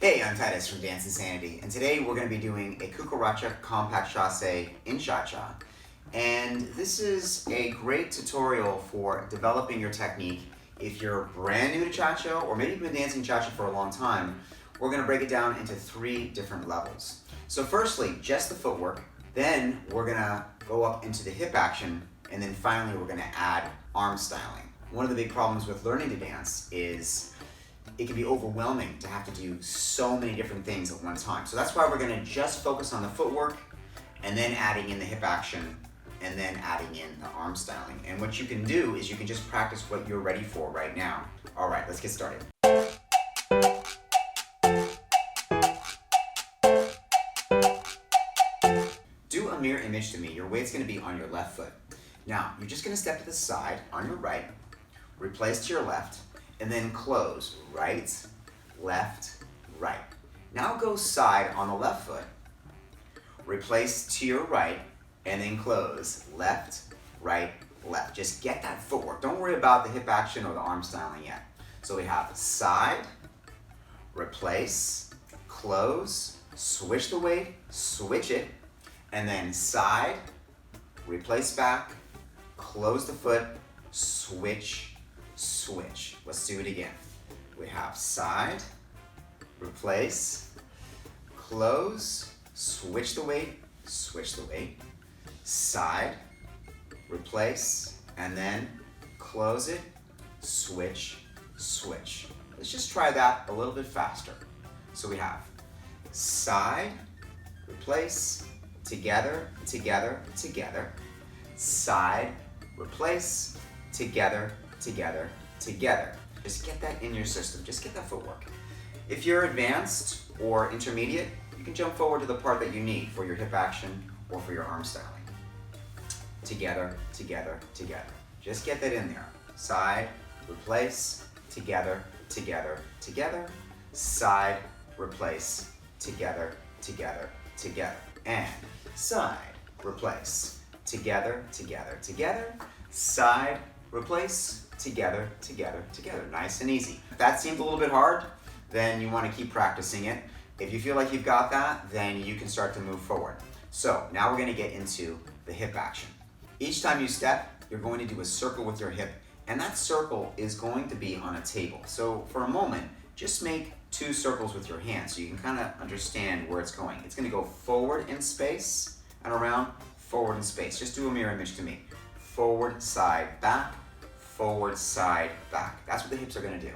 Hey, I'm Tytus from Dance Insanity, and today we're going to be doing a Cucaracha compact chasse in Cha Cha. And this is a great tutorial for developing your technique. If you're brand new to Cha Cha, or maybe you've been dancing Cha Cha for a long time, we're going to break it down into 3 different levels. So firstly, just the footwork, then we're going to go up into the hip action, and then finally we're going to add arm styling. One of the big problems with learning to dance is it can be overwhelming to have to do so many different things at one time. So that's why we're going to just focus on the footwork and then adding in the hip action and then adding in the arm styling. And what you can do is you can just practice what you're ready for right now. All right, let's get started. Do a mirror image to me. Your weight's going to be on your left foot. Now, you're just going to step to the side on your right, replace to your left, and then close, right, left, right. Now go side on the left foot, replace to your right, and then close, left, right, left. Just get that footwork. Don't worry about the hip action or the arm styling yet. So we have side, replace, close, switch the weight, switch it, and then side, replace back, close the foot, switch, switch. Let's do it again. We have side, replace, close, switch the weight, side, replace, and then close it, switch, switch. Let's just try that a little bit faster. So we have side, replace, together, together, together, side, replace, together, together, together. Just get that in your system. Just get that footwork. If you're advanced or intermediate, you can jump forward to the part that you need for your hip action or for your arm styling. Together, together, together. Just get that in there. Side, replace, together, together, together. Side, replace, together, together, together. And side, replace, together, together, together. Side, replace, together, together, together. Nice and easy. If that seemed a little bit hard, then you want to keep practicing it. If you feel like you've got that, then you can start to move forward. So now we're going to get into the hip action. Each time you step, you're going to do a circle with your hip, and that circle is going to be on a table. So for a moment, just make 2 circles with your hands so you can kind of understand where it's going. It's going to go forward in space and around, forward in space. Just do a mirror image to me. Forward, side, back, forward, side, back. That's what the hips are going to do.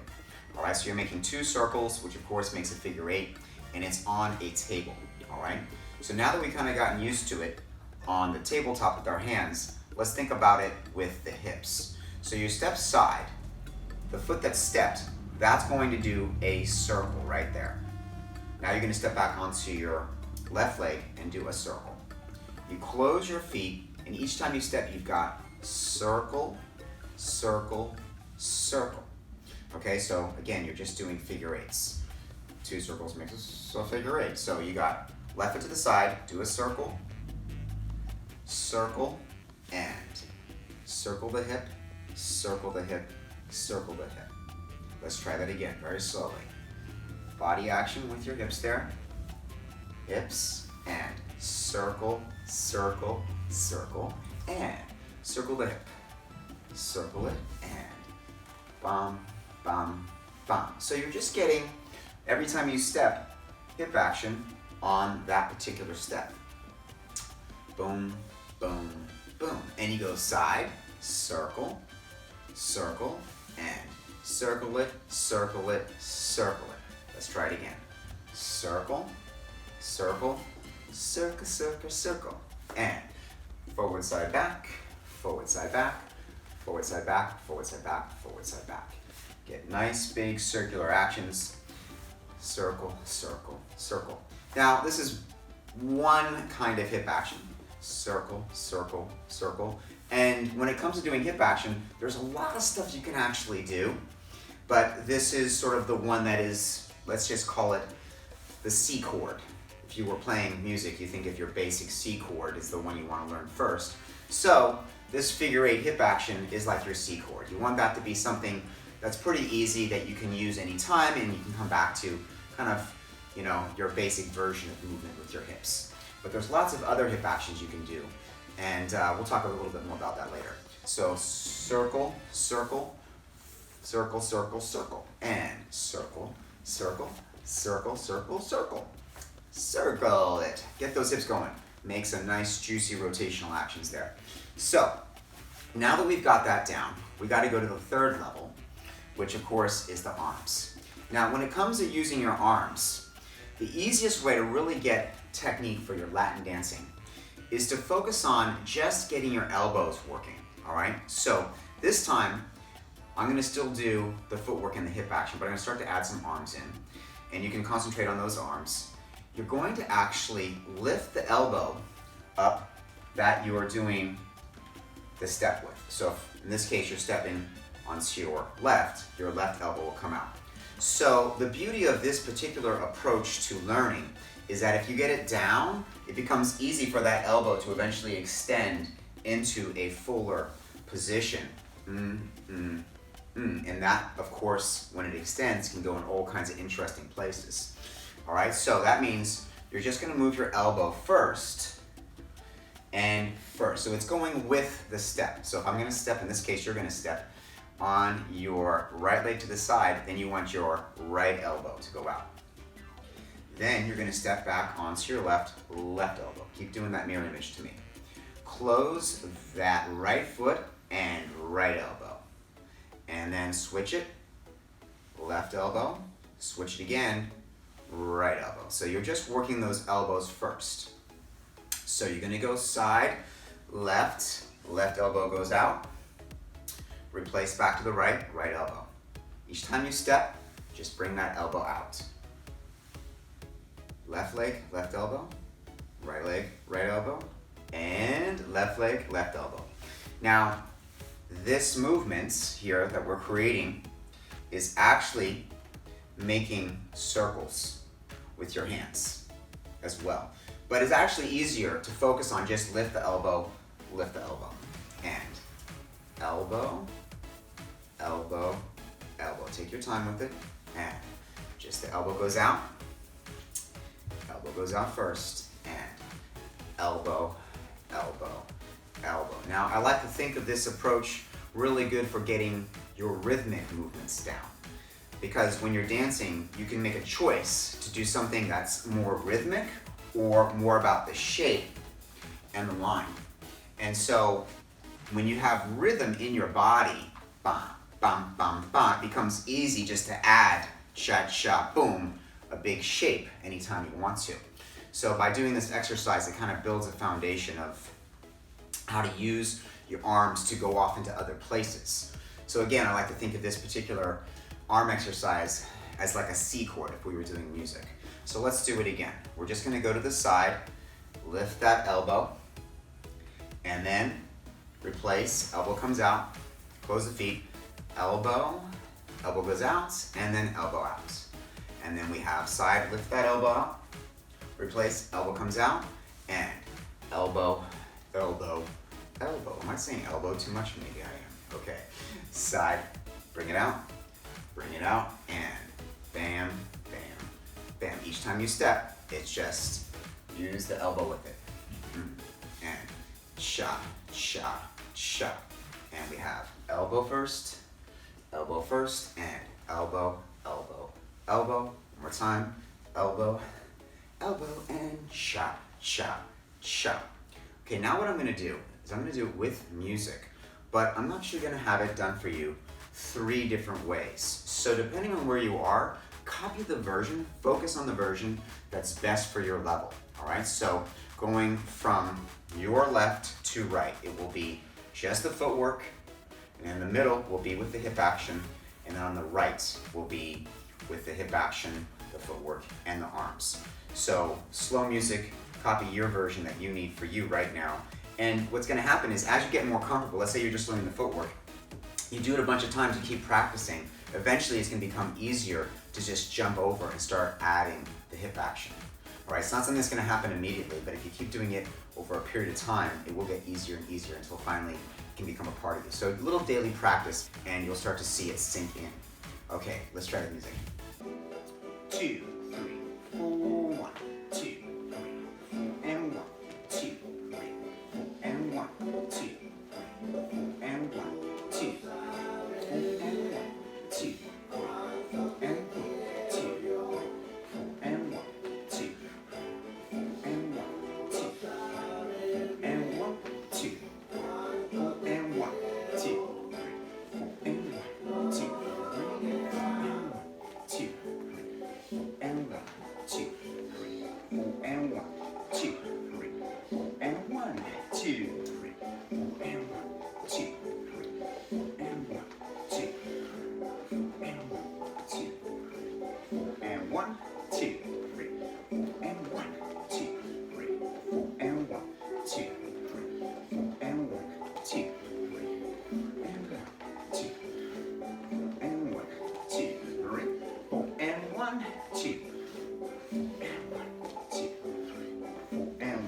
All right, so you're making 2 circles, which of course makes a figure 8, and it's on a table. All right, so now that we've kind of gotten used to it on the tabletop with our hands, let's think about it with the hips. So you step side, the foot that's stepped, that's going to do a circle right there. Now you're going to step back onto your left leg and do a circle. You close your feet, and each time you step, you've got circle, circle, circle. Okay, so again, you're just doing figure 8s. 2 circles makes a figure 8. So you got left foot to the side, do a circle, circle, and circle the hip, circle the hip, circle the hip. Let's try that again, very slowly. Body action with your hips there. Hips, and circle, circle, circle, and circle the hip. Circle it, and bum, bum, bum. So you're just getting, every time you step, hip action on that particular step. Boom, boom, boom. And you go side, circle, circle, and circle it, circle it, circle it. Let's try it again. Circle, circle, circle, circle, circle. And forward, side, back, forward, side, back, forward, side, back, forward, side, back, forward, side, back. Get nice big circular actions. Circle, circle, circle. Now, this is one kind of hip action. Circle, circle, circle. And when it comes to doing hip action, there's a lot of stuff you can actually do. But this is sort of the one that is, let's just call it the C chord. If you were playing music, you think of your basic C chord is the one you want to learn first. So this figure 8 hip action is like your C chord. You want that to be something that's pretty easy that you can use anytime and you can come back to kind of you know, your basic version of movement with your hips. But there's lots of other hip actions you can do, and we'll talk a little bit more about that later. So circle, circle, circle, circle, circle, and circle, circle, circle, circle, circle. Circle it. Get those hips going. Make some nice juicy rotational actions there. So now that we've got that down, we got to go to the third level, which of course is the arms. Now when it comes to using your arms, the easiest way to really get technique for your Latin dancing is to focus on just getting your elbows working, all right? So this time, I'm gonna still do the footwork and the hip action, but I'm gonna start to add some arms in, and you can concentrate on those arms. You're going to actually lift the elbow up that you are doing the step with. So if, in this case, you're stepping onto your left elbow will come out. So the beauty of this particular approach to learning is that if you get it down, it becomes easy for that elbow to eventually extend into a fuller position. And that, of course, when it extends, can go in all kinds of interesting places. All right, so that means you're just gonna move your elbow first and first. So it's going with the step. So if I'm gonna step, in this case, you're gonna step on your right leg to the side, then you want your right elbow to go out. Then you're gonna step back onto your left elbow. Keep doing that mirror image to me. Close that right foot and right elbow. And then switch it, left elbow, switch it again, right elbow. So you're just working those elbows first. So you're gonna go side, left elbow goes out, replace back to the right elbow. Each time you step, just bring that elbow out. Left leg, left elbow, right leg, right elbow, and left leg, left elbow. Now, this movement here that we're creating is actually making circles with your hands as well. But it's actually easier to focus on just lift the elbow, and elbow, elbow, elbow. Take your time with it, and just the elbow goes out, elbow goes out first, and elbow, elbow, elbow. Now, I like to think of this approach really good for getting your rhythmic movements down. Because when you're dancing, you can make a choice to do something that's more rhythmic or more about the shape and the line. And so when you have rhythm in your body, bam, bam, bam, bam, it becomes easy just to add cha-cha, boom, a big shape anytime you want to. So by doing this exercise, it kind of builds a foundation of how to use your arms to go off into other places. So again, I like to think of this particular arm exercise as like a C chord if we were doing music. So let's do it again. We're just gonna go to the side, lift that elbow, and then replace, elbow comes out, close the feet, elbow, elbow goes out, and then elbow out. And then we have side, lift that elbow out, replace, elbow comes out, and elbow, elbow, elbow. Am I saying elbow too much? Maybe I am. Okay. Side, bring it out, and bam, bam, bam. Each time you step, it's just use the elbow with it. And cha, cha, cha. And we have elbow first, and elbow, elbow, elbow. One more time, elbow, elbow, and cha, cha, cha. Okay, now what I'm gonna do is I'm gonna do it with music, but I'm actually gonna have it done for you 3 different ways. So depending on where you are, copy the version, focus on the version that's best for your level, all right? So going from your left to right, it will be just the footwork, and in the middle will be with the hip action, and then on the right will be with the hip action, the footwork, and the arms. So slow music, copy your version that you need for you right now. And what's gonna happen is as you get more comfortable, let's say you're just learning the footwork, you do it a bunch of times, you keep practicing, eventually it's gonna become easier to just jump over and start adding the hip action. All right, it's not something that's gonna happen immediately, but if you keep doing it over a period of time, it will get easier and easier until finally it can become a part of you. So a little daily practice and you'll start to see it sink in. Okay, let's try the music. 2, 3, 4.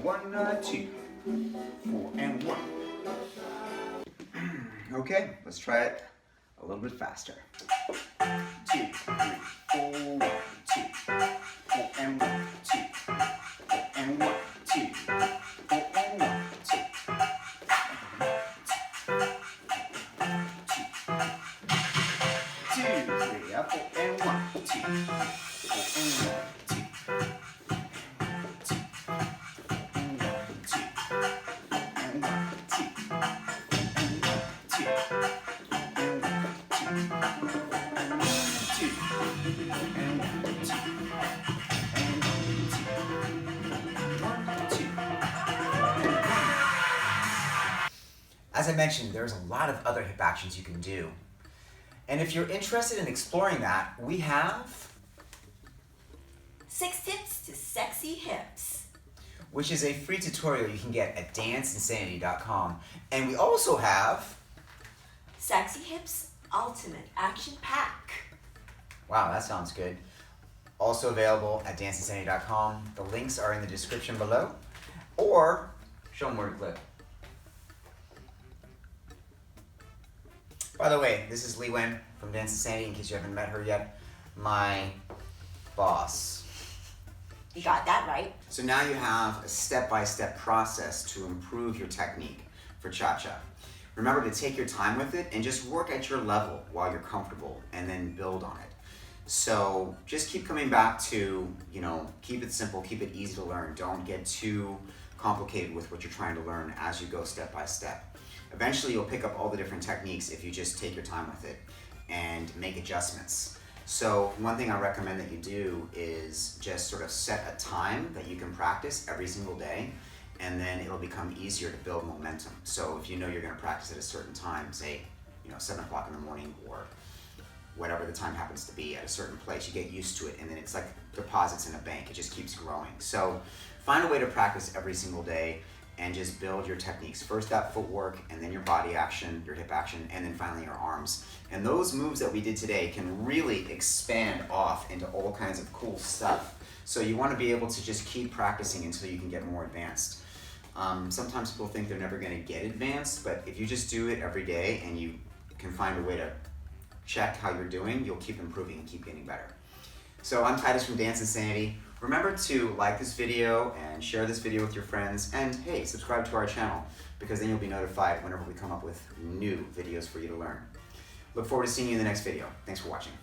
1, 2, 4, and 1. Okay, let's try it a little bit faster. 2, 3, 4, 1, 2, 4, and 1, 2, 4, and 1, 2, 4, and 1, 2. 2, 3, 4, and 1, 2, 4, and 1, 2. As I mentioned, there's a lot of other hip actions you can do. And if you're interested in exploring that, we have 6 tips to sexy hips, which is a free tutorial you can get at danceinsanity.com. And we also have Sexy Hips Ultimate Action Pack. Wow, that sounds good. Also available at danceinsanity.com. The links are in the description below. Or show them where to click. By the way, this is Lee Wen from Dance Insanity, in case you haven't met her yet. My boss. You got that right. So now you have a step-by-step process to improve your technique for cha-cha. Remember to take your time with it and just work at your level while you're comfortable and then build on it. So just keep coming back to, keep it simple, keep it easy to learn. Don't get too complicated with what you're trying to learn as you go step by step. Eventually you'll pick up all the different techniques if you just take your time with it and make adjustments. So one thing I recommend that you do is just sort of set a time that you can practice every single day, and then it'll become easier to build momentum. So if you know you're going to practice at a certain time, say 7 o'clock in the morning or whatever the time happens to be at a certain place, you get used to it, and then it's like deposits in a bank. It just keeps growing. So find a way to practice every single day and just build your techniques. First that footwork, and then your body action, your hip action, and then finally your arms. And those moves that we did today can really expand off into all kinds of cool stuff. So you want to be able to just keep practicing until you can get more advanced. Sometimes people think they're never going to get advanced, but if you just do it every day and you can find a way to check how you're doing, you'll keep improving and keep getting better. So I'm Tytus from Dance Insanity. Remember to like this video and share this video with your friends, and hey, subscribe to our channel, because then you'll be notified whenever we come up with new videos for you to learn. Look forward to seeing you in the next video. Thanks for watching.